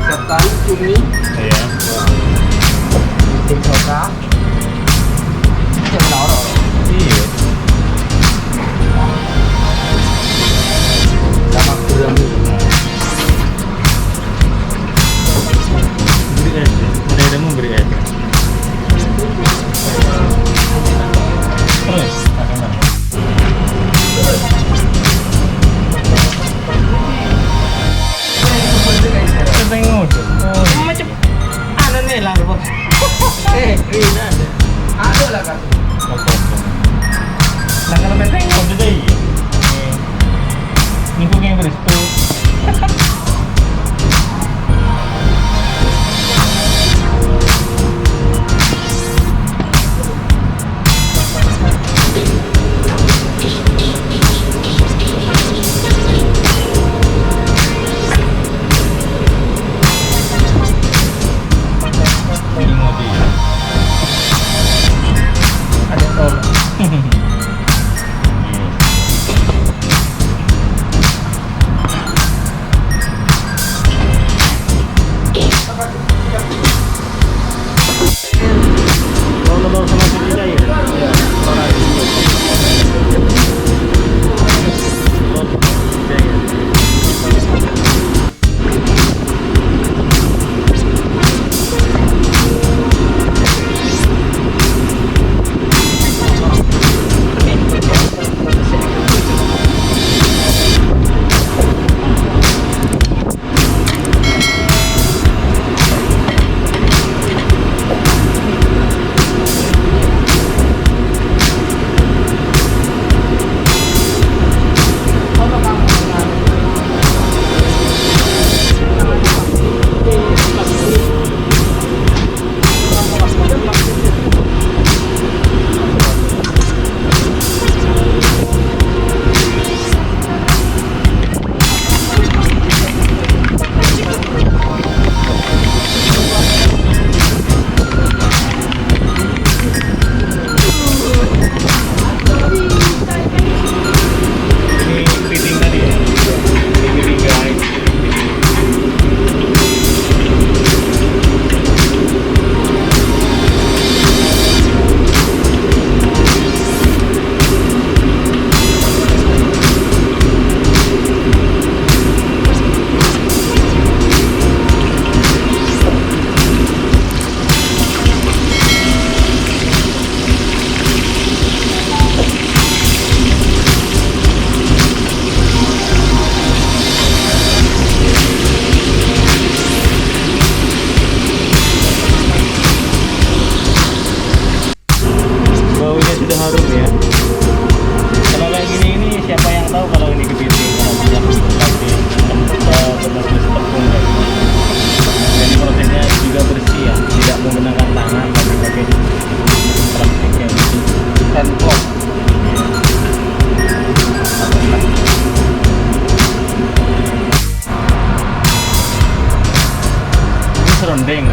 Ketan cumi. Iya. Tim Soka. Kedungdoro. Iya. Sama gurami. Beri aja. Udah mau beri aja. Terus, akan mana? Tengok. Oh, Macam ada nih lah. Green ada. Ada lah kan. Nah, kalau tengok juga iya. Ini kok yang berestu. Ada tol. Bawa sama kita ya. Harum ya. Kalau kayak gini ini siapa yang tahu kalau ini kepiting, kalau tidak pakai berbasis tepung ya. Jadi prosesnya juga bersih ya, tidak menggunakan tangan tapi pakai plastik yang handcloth. Ini serundeng.